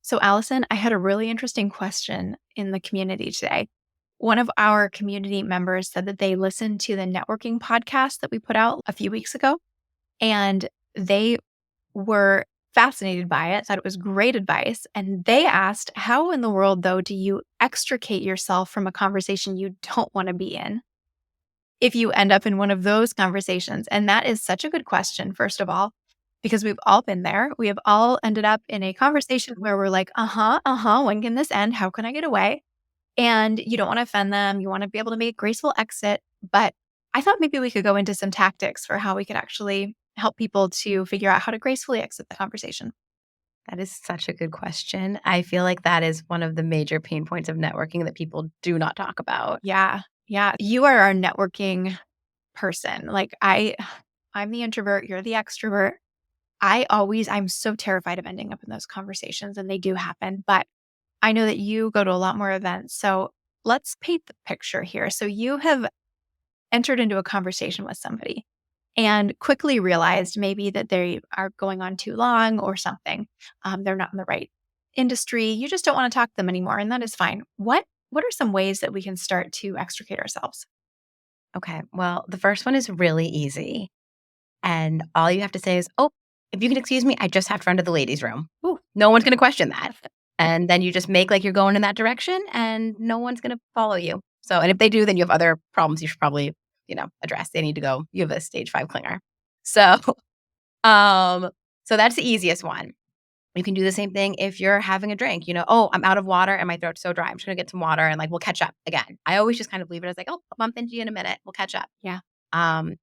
So, Allison, I had a really interesting question in the community today. One of our community members said that they listened to the networking podcast that we put out a few weeks ago, and they were fascinated by it, thought it was great advice. And they asked, how in the world, though, do you extricate yourself from a conversation you don't want to be in if you end up in one of those conversations? And that is such a good question, first of all, because we've all been there. We have all ended up in a conversation where we're like, when can this end? How can I get away? And you don't want to offend them. You want to be able to make a graceful exit. But I thought maybe we could go into some tactics for how we could actually help people to figure out how to gracefully exit the conversation. That is such a good question. I feel like that is one of the major pain points of networking that people do not talk about. Yeah. Yeah. You are our networking person. I'm the introvert, you're the extrovert. I'm so terrified of ending up in those conversations, and they do happen. But I know that you go to a lot more events. So let's paint the picture here. So you have entered into a conversation with somebody and quickly realized maybe that they are going on too long or something. They're not in the right industry. You just don't want to talk to them anymore, and that is fine. What are some ways that we can start to extricate ourselves? Okay. Well, the first one is really easy. And all you have to say is, oh, if you can excuse me, I just have to run to the ladies' room. Ooh, No one's going to question that. And then you just make like you're going in that direction and no one's going to follow you. So, and if they do, then you have other problems you should probably, address. They need to go. You have a stage 5 clinger. So, um, so that's the easiest one. You can do the same thing if you're having a drink, "Oh, I'm out of water and my throat's so dry. I'm just gonna get some water and, like, we'll catch up again." I always just kind of leave it as like, "Oh, I'll bump into you in a minute. We'll catch up." yeah. Um,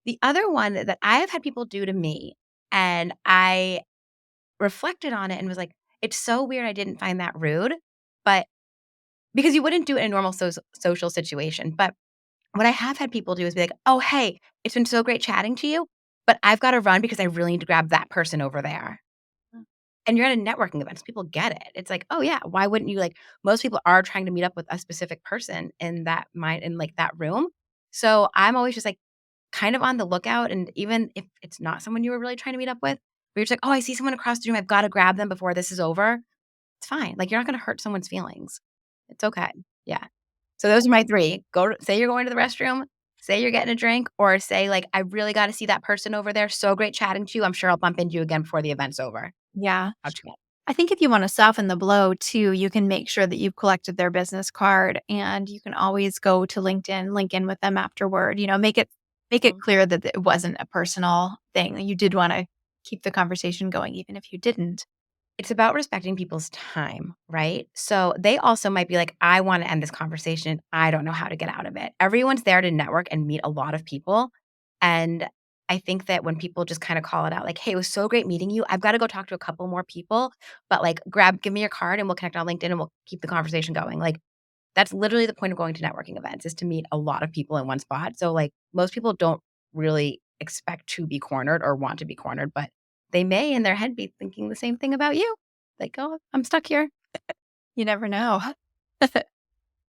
the other one that I have had people do to me, and I reflected on it and was like, "It's so weird I didn't find that rude," but because you wouldn't do it in a normal social situation, but what I have had people do is be like, "Oh, hey, it's been so great chatting to you, but I've gotta run because I really need to grab that person over there." And you're at a networking event, so people get it. It's like, "Oh, yeah, why wouldn't you?" Like, most people are trying to meet up with a specific person in, like, that room. So, I'm always just, like, kind of on the lookout, and even if it's not someone you were really trying to meet up with, but you're just like, "Oh, I see someone across the room. I've gotta grab them before this is over." It's fine. Like, you're not gonna hurt someone's feelings. It's okay. Yeah. So, those are my 3. Say you're going to the restroom, say you're getting a drink, or say, like, "I really gotta see that person over there. So great chatting to you. I'm sure I'll bump into you again before the event's over." Yeah. How'd you get? I think if you want to soften the blow too, you can make sure that you've collected their business card, and you can always go to LinkedIn, link in with them afterward. Make it clear that it wasn't a personal thing. You did want to keep the conversation going, even if you didn't. It's about respecting people's time, right? So they also might be like, I want to end this conversation. I don't know how to get out of it. Everyone's there to network and meet a lot of people. And I think that when people just kind of call it out, like, hey, it was so great meeting you. I've got to go talk to a couple more people, but like, give me your card and we'll connect on LinkedIn and we'll keep the conversation going. Like, that's literally the point of going to networking events is to meet a lot of people in one spot. So, like, most people don't really expect to be cornered or want to be cornered, but they may in their head be thinking the same thing about you. Like, "Oh, I'm stuck here." You never know.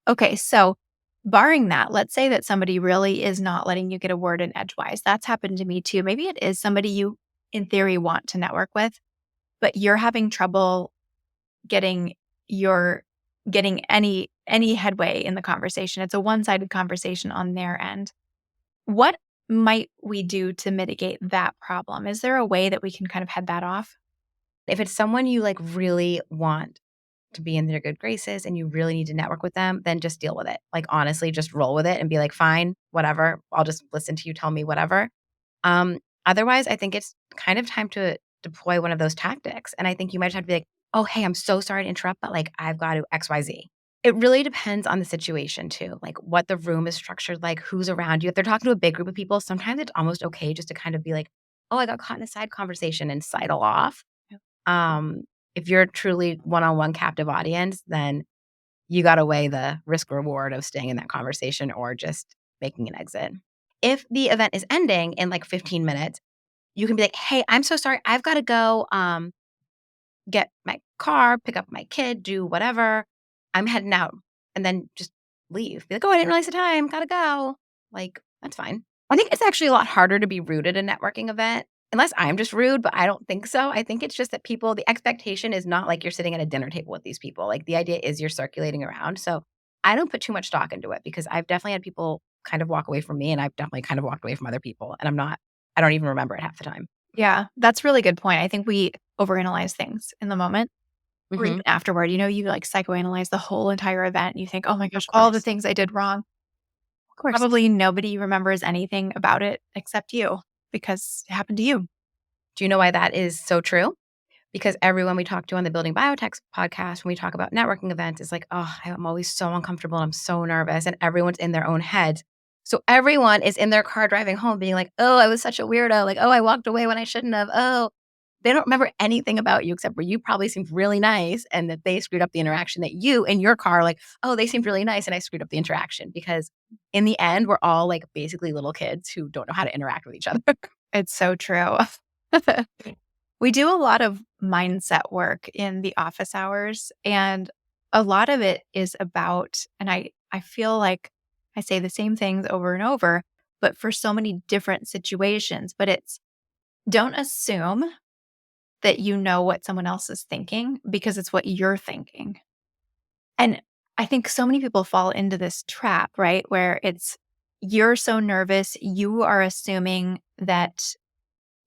Okay, so barring that, let's say that somebody really is not letting you get a word in edgewise. That's happened to me too. Maybe it is somebody you, in theory, want to network with, but you're having trouble getting your getting any headway in the conversation. It's a one-sided conversation on their end. What might we do to mitigate that problem? Is there a way that we can kind of head that off? If it's someone you, like, really want to be in their good graces and you really need to network with them, then just deal with it. Like, honestly, just roll with it and be like, "Fine, whatever. I'll just listen to you tell me whatever." Otherwise, I think it's kind of time to deploy one of those tactics, and I think you might just have to be like, "Oh, hey, I'm so sorry to interrupt, but, like, I've got to XYZ." It really depends on the situation too, like, what the room is structured like, who's around you. If they're talking to a big group of people, sometimes it's almost okay just to kind of be like, "Oh, I got caught in a side conversation," and sidle off. Yep. Um, if you're truly one-on-one captive audience, then you gotta weigh the risk reward of staying in that conversation or just making an exit. If the event is ending in, like, 15 minutes, you can be like, "Hey, I'm so sorry. I've gotta go, get my car, pick up my kid, do whatever. I'm heading out." And then just leave. Be like, "Oh, I didn't realize the time. Gotta go." Like, that's fine. I think it's actually a lot harder to be rude at a networking event unless I'm just rude, but I don't think so. I think it's just that people, the expectation is not like you're sitting at a dinner table with these people. Like the idea is you're circulating around. So I don't put too much stock into it because I've definitely had people kind of walk away from me and I've definitely kind of walked away from other people. And I don't even remember it half the time. Yeah, that's a really good point. I think we overanalyze things in the moment or even Hmm. afterward. You like psychoanalyze the whole entire event and you think, oh my gosh, Of all the course. things I did wrong. Of course. Probably nobody remembers anything about it except you because it happened to you. Do you know why that is so true? Because everyone we talk to on the Building Biotech podcast, when we talk about networking events, is like, oh, I'm always so uncomfortable. I'm so nervous. And everyone's in their own heads. So everyone is in their car driving home being like, oh, I was such a weirdo. Like, oh, I walked away when I shouldn't have. Oh, they don't remember anything about you except for you probably seemed really nice and that they screwed up the interaction that you in your car, like, oh, they seemed really nice and I screwed up the interaction. Because in the end, we're all like basically little kids who don't know how to interact with each other. It's so true. We do a lot of mindset work in the office hours, and a lot of it is about, and I feel like I say the same things over and over, but for so many different situations. But it's don't assume that you know what someone else is thinking because it's what you're thinking. And I think so many people fall into this trap, right? Where it's you're so nervous, you are assuming that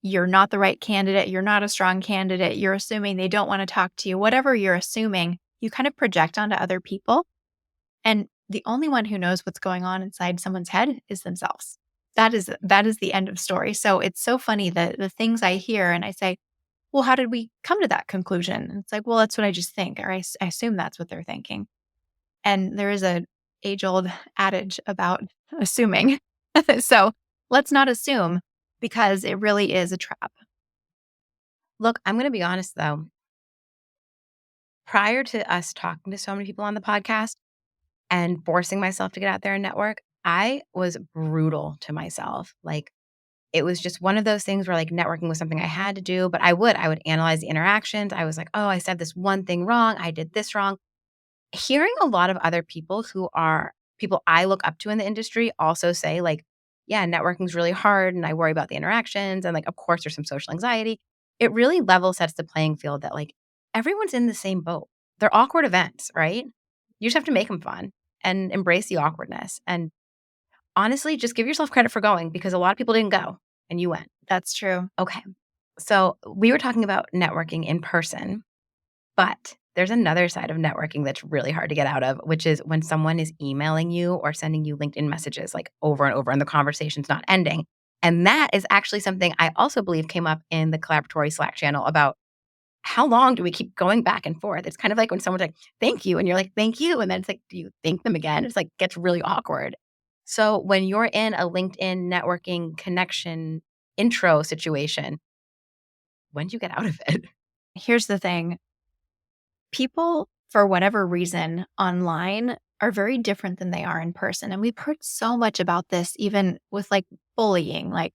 you're not the right candidate, you're not a strong candidate, you're assuming they don't want to talk to you, whatever you're assuming, you kind of project onto other people. And the only one who knows what's going on inside someone's head is themselves. That is the end of story. So it's so funny that the things I hear and I say, well, how did we come to that conclusion? And it's like, well, that's what I just think, or I assume that's what they're thinking. And there is a age old adage about assuming. So let's not assume because it really is a trap. Look, I'm going to be honest though. Prior to us talking to so many people on the podcast and forcing myself to get out there and network, I was brutal to myself. Like, it was just one of those things where, like, networking was something I had to do, but I would analyze the interactions. I was like, "Oh, I said this one thing wrong. I did this wrong." Hearing a lot of other people who are people I look up to in the industry also say, like, "Yeah, networking's really hard, and I worry about the interactions, and, like, of course, there's some social anxiety." It really level sets the playing field that, like, everyone's in the same boat. They're awkward events, right? You just have to make them fun and embrace the awkwardness, and honestly, just give yourself credit for going because a lot of people didn't go, and you went. That's true. Okay. So we were talking about networking in person, but there's another side of networking that's really hard to get out of, which is when someone is emailing you or sending you LinkedIn messages like over and over and the conversation's not ending. And that is actually something I also believe came up in the collaboratory Slack channel about how long do we keep going back and forth? It's kind of like when someone's like, thank you. And you're like, thank you. And then it's like, do you thank them again? It's like, gets really awkward. So when you're in a LinkedIn networking connection intro situation, when do you get out of it? Here's the thing people, for whatever reason, online are very different than they are in person. And we've heard so much about this, even with like bullying. Like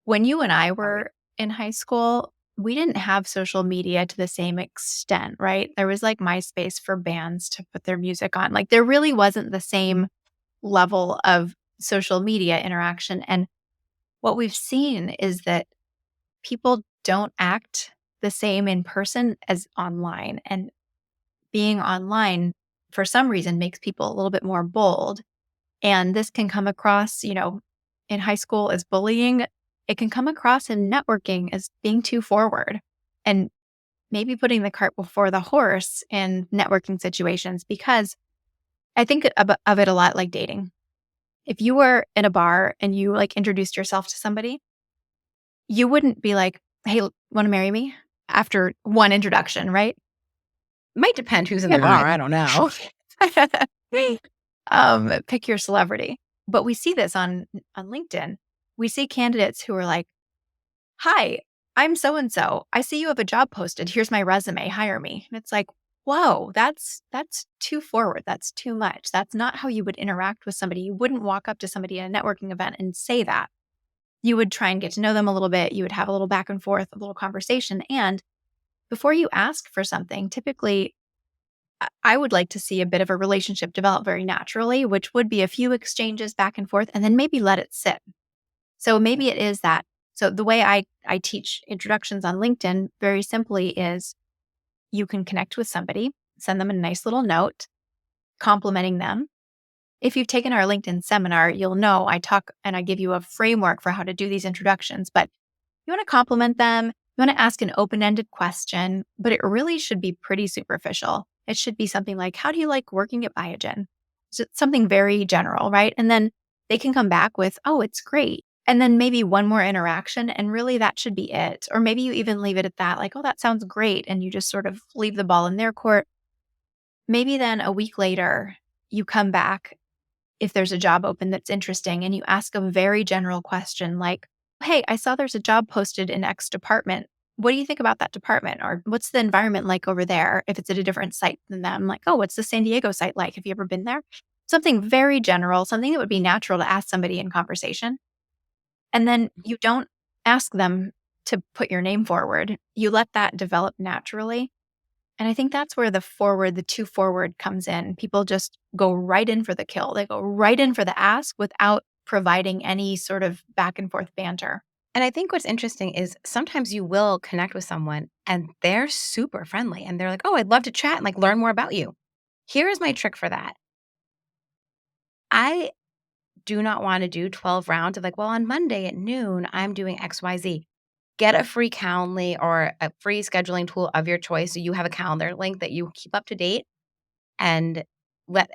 when you and I Oh, yeah. were in high school, we didn't have social media to the same extent, right? There was like MySpace for bands to put their music on. Like there really wasn't the same level of social media interaction. And what we've seen is that people don't act the same in person as online. And being online, for some reason, makes people a little bit more bold. And this can come across, in high school as bullying. It can come across in networking as being too forward and maybe putting the cart before the horse in networking situations because I think of it a lot like dating. If you were in a bar and you like introduced yourself to somebody, you wouldn't be like, "Hey, want to marry me?" after one introduction, right? Might depend who's in the Yeah. bar, I don't know. Pick your celebrity. But we see this on LinkedIn. We see candidates who are like, "Hi, I'm so and so. I see you have a job posted. Here's my resume. Hire me." And it's like, "Whoa, that's too forward. That's too much. That's not how you would interact with somebody. You wouldn't walk up to somebody at a networking event and say that. You would try and get to know them a little bit. You would have a little back and forth, a little conversation. And before you ask for something, typically I would like to see a bit of a relationship develop very naturally, which would be a few exchanges back and forth and then maybe let it sit. So maybe it is that So the way I teach introductions on LinkedIn very simply is you can connect with somebody, send them a nice little note complimenting them. If you've taken our LinkedIn seminar, you'll know I talk and I give you a framework for how to do these introductions, but you want to compliment them. You want to ask an open-ended question, but it really should be pretty superficial. It should be something like, how do you like working at Biogen? So it's something very general, right? And then they can come back with, oh, it's great. And then maybe one more interaction, and really that should be it. Or maybe you even leave it at that, like, oh, that sounds great. And you just sort of leave the ball in their court. Maybe then a week later, you come back if there's a job open that's interesting and you ask a very general question like, hey, I saw there's a job posted in X department. What do you think about that department? Or what's the environment like over there? If it's at a different site than them, like, oh, what's the San Diego site like? Have you ever been there? Something very general, something that would be natural to ask somebody in conversation. And then you don't ask them to put your name forward. You let that develop naturally. And I think that's where the two forward comes in. People just go right in for the kill. They go right in for the ask without providing any sort of back and forth banter. And I think what's interesting is sometimes you will connect with someone and they're super friendly and they're like, "Oh, I'd love to chat and like learn more about you." Here is my trick for that. I do not want to do 12 rounds of like, "Well, on Monday at noon, I'm doing XYZ." Get a free Calendly or a free scheduling tool of your choice so you have a calendar link that you keep up to date and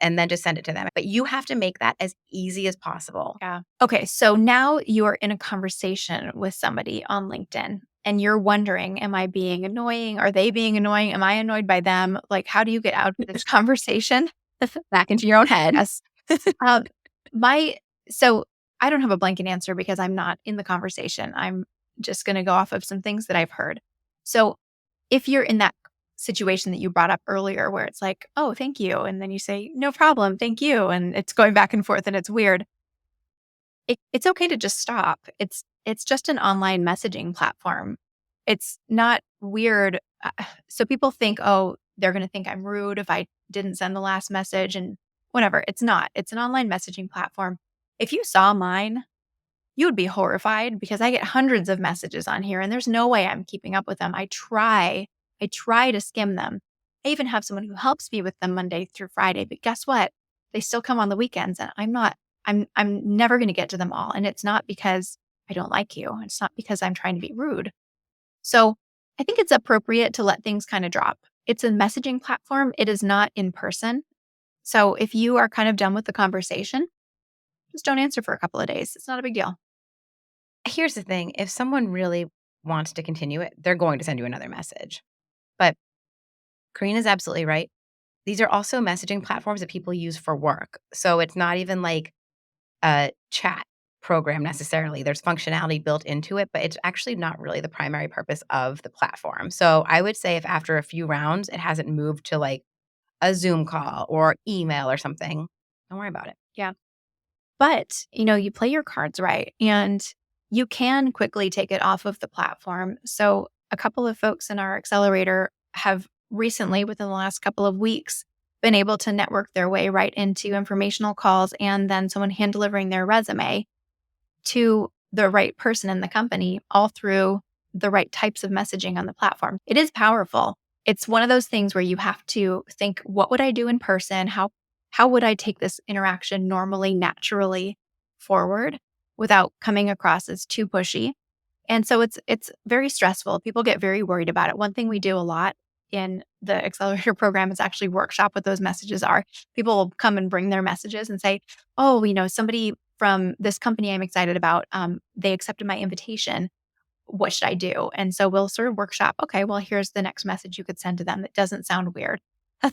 and then just send it to them. But you have to make that as easy as possible. Yeah. Okay. So now you're in a conversation with somebody on LinkedIn and you're wondering, am I being annoying? Are they being annoying? Am I annoyed by them? Like, how do you get out of this conversation back into your own head? Yes. Um, my so I don't have a blanket answer because I'm not in the conversation. I'm just going to go off of some things that I've heard. So if you're in that situation that you brought up earlier where it's like, "Oh, thank you." And then you say, "No problem, thank you." And it's going back and forth and it's weird. It's okay to just stop. It's just an online messaging platform. It's not weird. So people think, "Oh, they're going to think I'm rude if I didn't send the last message," and whatever. It's not. It's an online messaging platform. If you saw mine, you would be horrified because I get hundreds of messages on here and there's no way I'm keeping up with them. I try to skim them. I even have someone who helps me with them Monday through Friday, but guess what? They still come on the weekends and I'm never going to get to them all. And it's not because I don't like you. It's not because I'm trying to be rude. So I think it's appropriate to let things kind of drop. It's a messaging platform. It is not in person. So if you are kind of done with the conversation, just don't answer for a couple of days. It's not a big deal. Here's the thing, if someone really wants to continue it, they're going to send you another message. But Karina's absolutely right. These are also messaging platforms that people use for work. So it's not even like a chat program necessarily. There's functionality built into it, but it's actually not really the primary purpose of the platform. So I would say if after a few rounds it hasn't moved to like a Zoom call or email or something, don't worry about it. Yeah. But, you play your cards right and you can quickly take it off of the platform. So, a couple of folks in our accelerator have recently, within the last couple of weeks, been able to network their way right into informational calls and then someone hand delivering their resume to the right person in the company, all through the right types of messaging on the platform. It is powerful. It's one of those things where you have to think, what would I do in person? How would I take this interaction normally, naturally forward without coming across as too pushy? And so it's very stressful. People get very worried about it. One thing we do a lot in the accelerator program is actually workshop what those messages are. People will come and bring their messages and say, "Oh, somebody from this company I'm excited about, they accepted my invitation. What should I do?" And so we'll sort of workshop. Okay, well, here's the next message you could send to them that doesn't sound weird.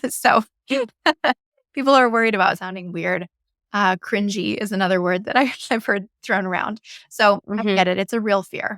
So people are worried about sounding weird. Cringy is another word that I've heard thrown around. So I Mhm. get it. It's a real fear.